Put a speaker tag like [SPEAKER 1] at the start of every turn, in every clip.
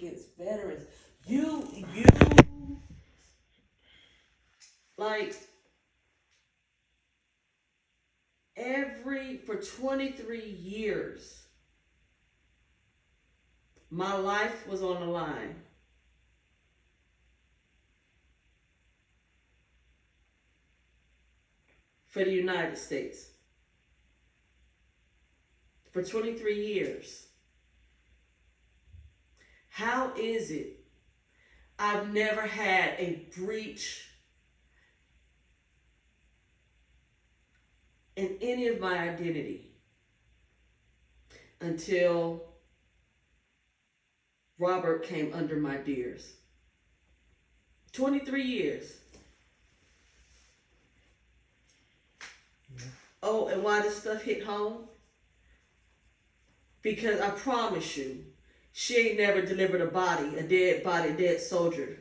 [SPEAKER 1] against veterans. You, like, for 23 years, my life was on the line. For the United States. For 23 years. How is it I've never had a breach in any of my identity until Robert came under my deers? 23 years. Yeah. Oh, and why this stuff hit home? Because I promise you, she ain't never delivered a dead soldier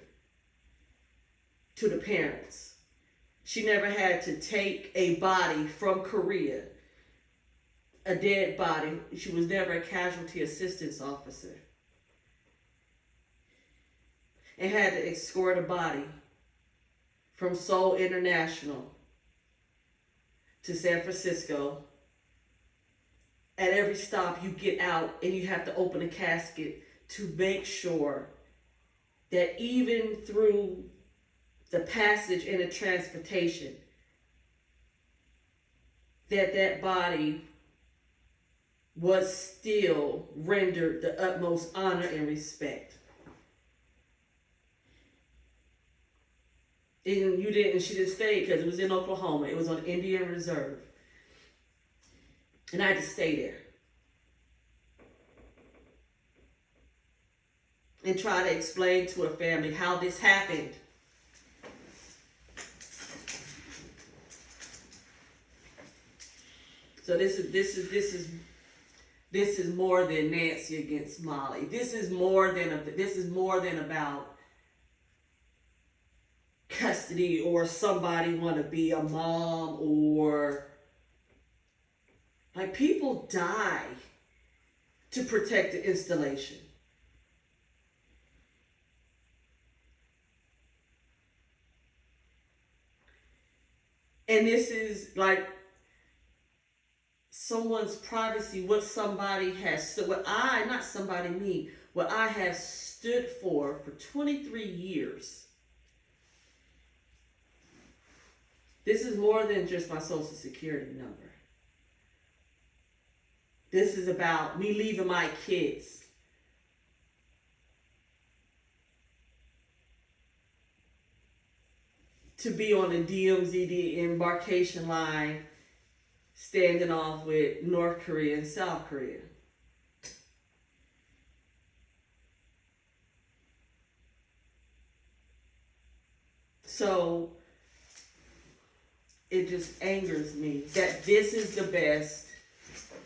[SPEAKER 1] to the parents. She never had to take a body from Korea, a dead body. She was never a casualty assistance officer. And had to escort a body from Seoul International to San Francisco. At every stop you get out and you have to open a casket to make sure that even through the passage and the transportation, that body was still rendered the utmost honor and respect. And she didn't stay because it was in Oklahoma. It was on Indian Reserve. And I had to stay there. And try to explain to her family how this happened. So this is more than Nancy against Molly. This is more than about custody or somebody want to be a mom or like people die to protect the installation. And this is like someone's privacy, what somebody has, what I have stood for 23 years. This is more than just my social security number. This is about me leaving my kids. To be on the DMZ embarkation line, standing off with North Korea and South Korea. So it just angers me that this is the best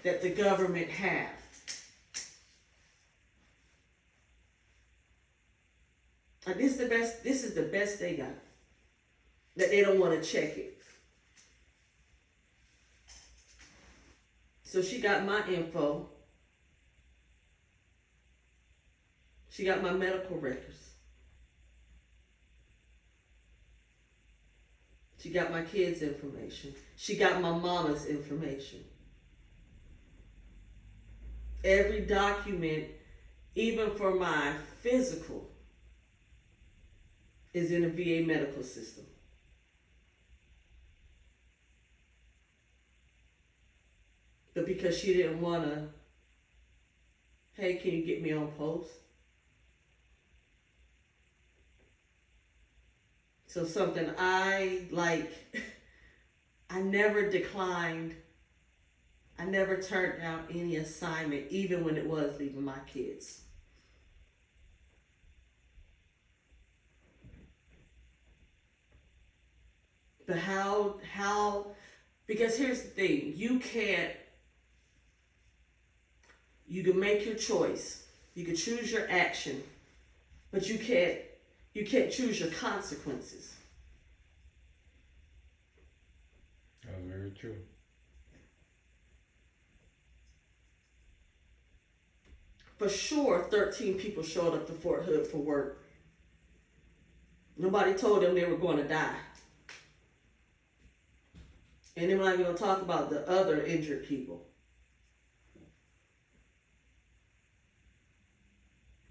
[SPEAKER 1] that the government have. Like this is the best they got. That they don't want to check it. So she got my info. She got my medical records. She got my kids' information. She got my mama's information. Every document, even for my physical, is in the VA medical system. But because she didn't want to, hey, can you get me on post? So something I never declined. I never turned down any assignment, even when it was leaving my kids. But how, because here's the thing, you can make your choice. You can choose your action, but you can't choose your consequences.
[SPEAKER 2] That's very true.
[SPEAKER 1] for sure 13 people showed up to Fort Hood for work. Nobody told them they were going to die. And then we're not even going to talk about the other injured people.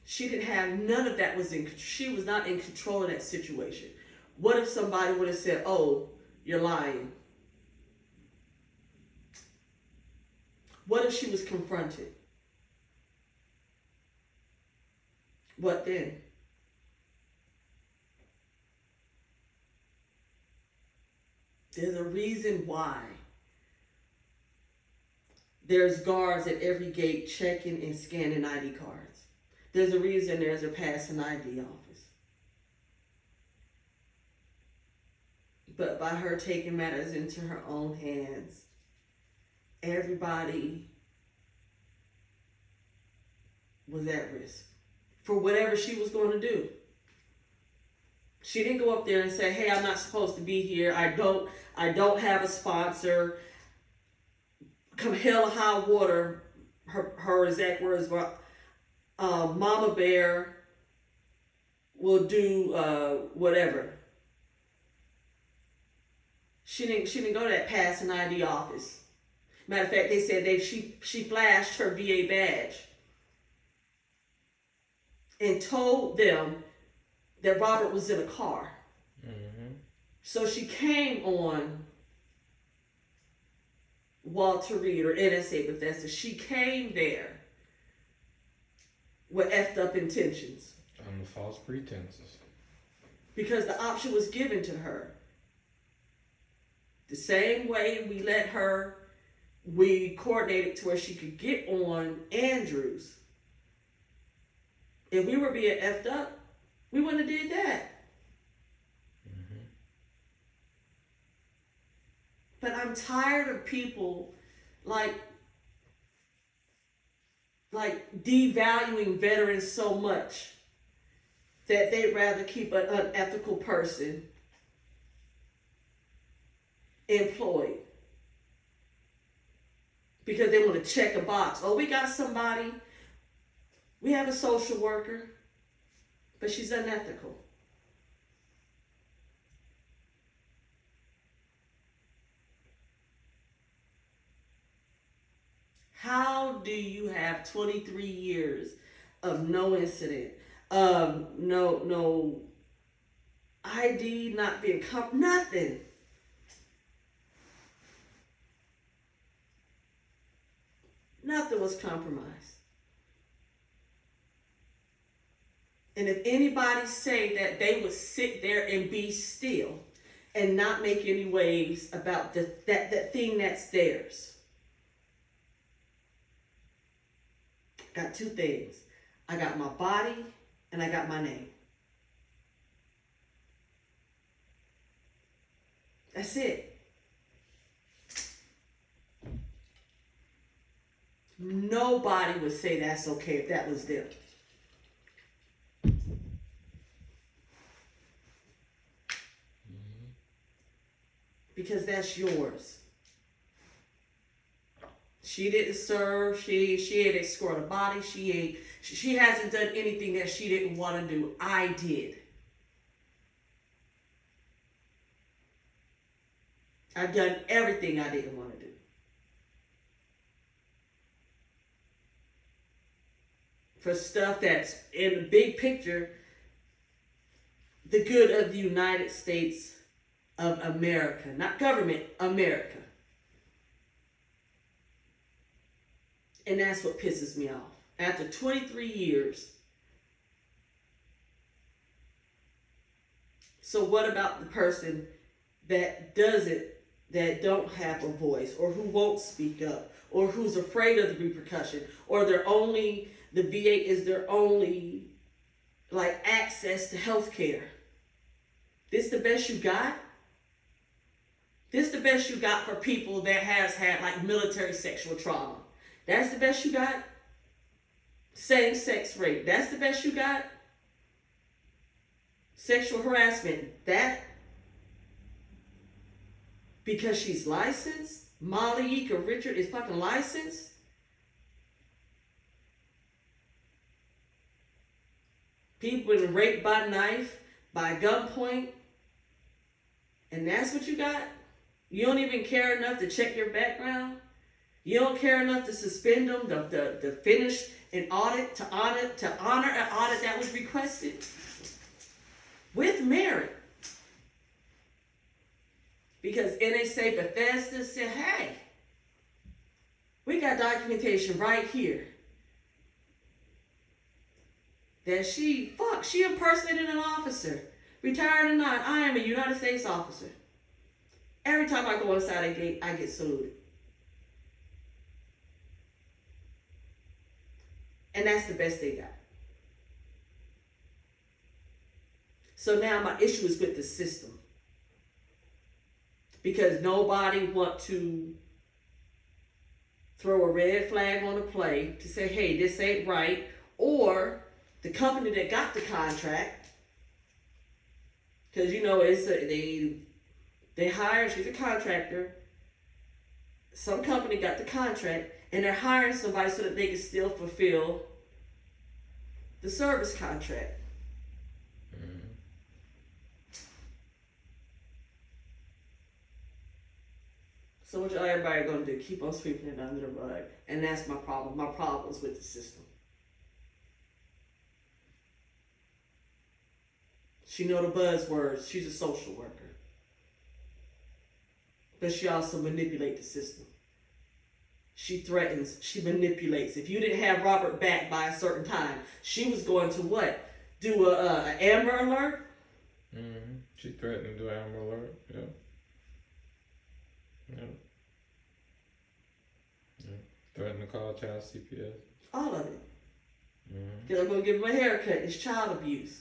[SPEAKER 1] She didn't have, none of that she was not in control of that situation. What if somebody would have said, oh, you're lying? What if she was confronted? What then? There's a reason why there's guards at every gate checking and scanning ID cards. There's a reason there's a pass and ID office. But by her taking matters into her own hands, everybody was at risk for whatever she was going to do. She didn't go up there and say, hey, I'm not supposed to be here. I don't have a sponsor. Come hell or high water, her exact words were, Mama Bear will do whatever. She didn't go to that pass and ID office. Matter of fact, they said she flashed her VA badge and told them that Robert was in a car. Mm-hmm. So she came on Walter Reed or NSA Bethesda. She came there with effed up intentions.
[SPEAKER 2] On the false pretenses.
[SPEAKER 1] Because the option was given to her. The same way we coordinated to where she could get on Andrews. If we were being effed up, we wouldn't have did that. Mm-hmm. But I'm tired of people like devaluing veterans so much that they'd rather keep an unethical person employed. Because they want to check a box. Oh, we got somebody. We have a social worker. But she's unethical. How do you have 23 years of no incident, of no ID not being nothing? Nothing was compromised. And if anybody say that they would sit there and be still and not make any waves about that thing that's theirs. Got two things. I got my body and I got my name. That's it. Nobody would say that's okay if that was them. Because that's yours. She didn't serve. She ain't escort a body. She hasn't done anything that she didn't want to do. I did. I've done everything I didn't want to do. For stuff that's in the big picture, the good of the United States of America, not government, America. And that's what pisses me off. After 23 years. So what about the person that that don't have a voice, or who won't speak up, or who's afraid of the repercussion, or the VA is their only access to health care? This the best you got? This the best you got for people that has had military sexual trauma? That's the best you got? Same-sex rape, that's the best you got? Sexual harassment, that? Because she's licensed? Molly Richard is fucking licensed? People been raped by knife, by gunpoint, and that's what you got? You don't even care enough to check your background? You don't care enough to suspend them, to finish an audit, to honor an audit that was requested with merit. Because NSA Bethesda said, hey, we got documentation right here that she impersonated an officer, retired or not. I am a United States officer. Every time I go inside a gate, I get sued. And that's the best they got. So now my issue is with the system. Because nobody want to throw a red flag on a play to say, hey, this ain't right. Or the company that got the contract, because they hire, she's a contractor. Some company got the contract and they're hiring somebody so that they can still fulfill the service contract. So what everybody gonna do? Keep on sweeping it under the rug. And that's my problem. My problem is with the system. She know the buzzwords. She's a social worker. But she also manipulates the system. She threatens. She manipulates. If you didn't have Robert back by a certain time, she was going to what? Do a Amber Alert?
[SPEAKER 2] Mm-hmm. She threatened to do Amber Alert. Yeah. Yeah. Yeah. Threatened to call child CPS.
[SPEAKER 1] All of it.
[SPEAKER 2] Mm-hmm.
[SPEAKER 1] Because I'm going to give him a haircut. It's child abuse.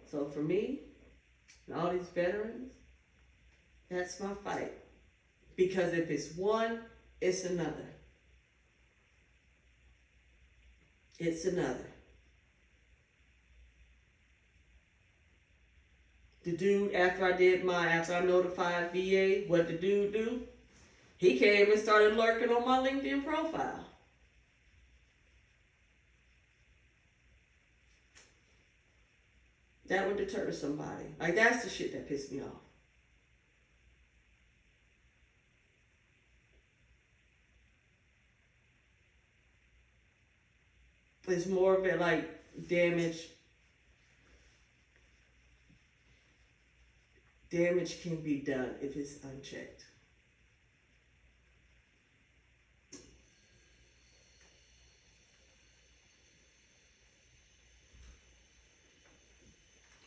[SPEAKER 1] So for me, and all these veterans, that's my fight. Because if it's one, it's another. It's another. The dude, after I notified VA, what the dude do? He came and started lurking on my LinkedIn profile. That would deter somebody. Like, that's the shit that pissed me off. It's more of it like damage. Damage can be done if it's unchecked.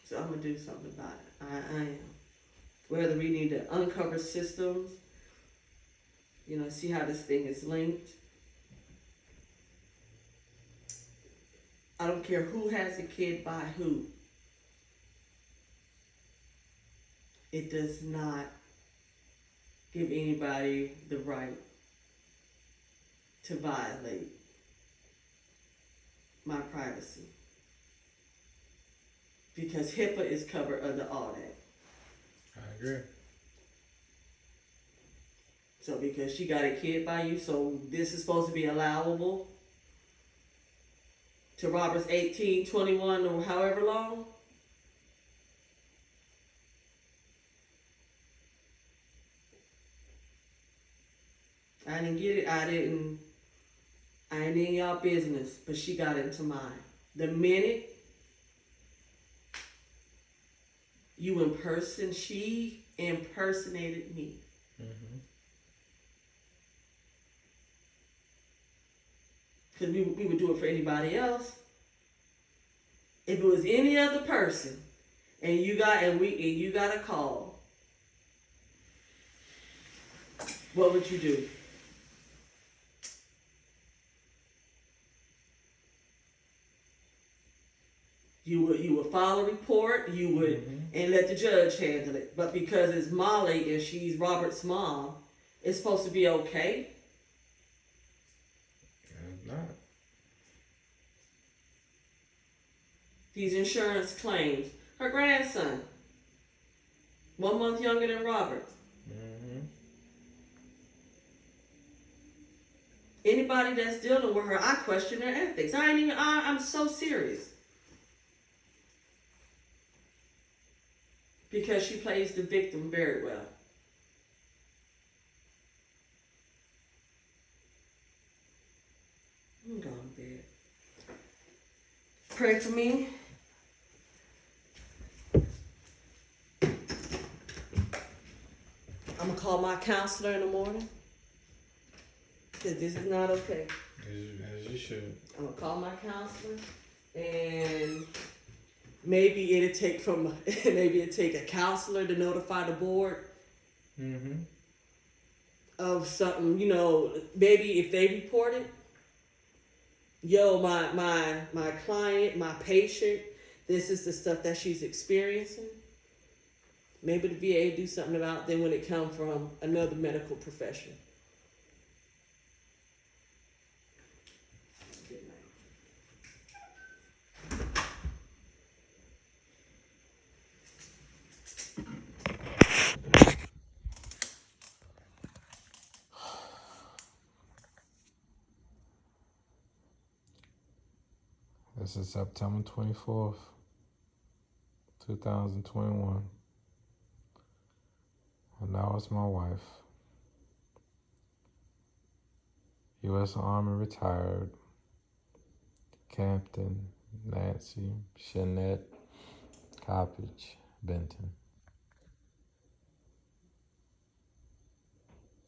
[SPEAKER 1] So I'm going to do something about it. I am. Whether we need to uncover systems, see how this thing is linked. I don't care who has a kid by who. It does not give anybody the right to violate my privacy. Because HIPAA is covered under all that.
[SPEAKER 2] I agree.
[SPEAKER 1] So because she got a kid by you, so this is supposed to be allowable to Robert's 18, 21, or however long? I didn't get it. I ain't in y'all business, but she got into mine. The minute she impersonated me.
[SPEAKER 2] Mm-hmm.
[SPEAKER 1] Because we would do it for anybody else. If it was any other person, and you got a call, what would you do? You would file a report. You would and let the judge handle it. But because it's Molly and she's Robert's mom, it's supposed to be okay.
[SPEAKER 2] It's not.
[SPEAKER 1] These insurance claims. Her grandson, 1 month younger than Robert.
[SPEAKER 2] Mm-hmm.
[SPEAKER 1] Anybody that's dealing with her, I question their ethics. I'm so serious. Because she plays the victim very well. I'm going to bed. Pray for me. I'm going to call my counselor in the morning. Because this is not okay.
[SPEAKER 2] As you should.
[SPEAKER 1] I'm going to call my counselor. And maybe it'll take a counselor to notify the board of something, maybe if they report it. Yo, my client, my patient, this is the stuff that she's experiencing. Maybe the VA do something about them when it comes from another medical profession. Good night.
[SPEAKER 2] This is September 24th, 2021. And now it's my wife. U.S. Army retired. Captain Nancy Shanette Coppedge Benton.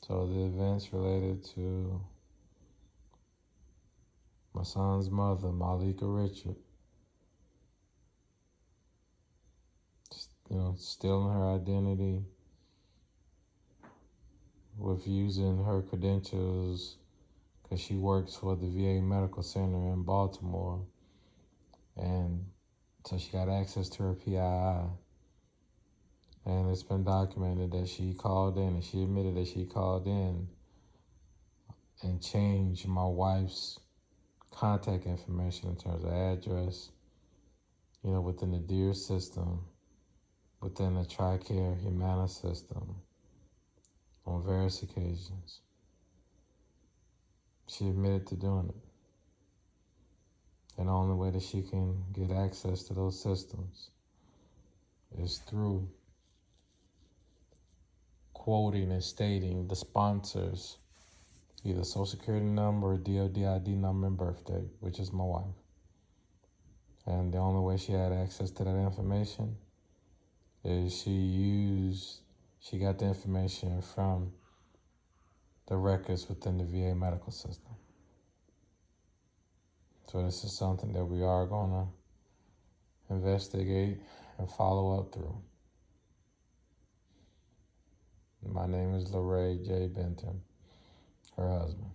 [SPEAKER 2] So the events related to my son's mother, Malika Richard, stealing her identity with using her credentials because she works for the VA Medical Center in Baltimore. And so she got access to her PII. And it's been documented that she called in, and she admitted that she called in and changed my wife's contact information in terms of address, within the DEAR system, within the TRICARE Humana system on various occasions. She admitted to doing it. And the only way that she can get access to those systems is through quoting and stating the sponsors, either Social Security number or DOD ID number and birthday, which is my wife. And the only way she had access to that information is she got the information from the records within the VA medical system. So this is something that we are going to investigate and follow up through. My name is Lorraine J. Benton, her husband.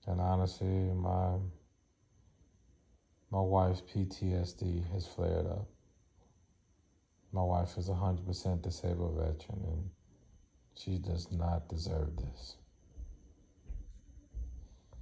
[SPEAKER 2] And honestly, my wife's PTSD has flared up. My wife is a 100% disabled veteran, and she does not deserve this.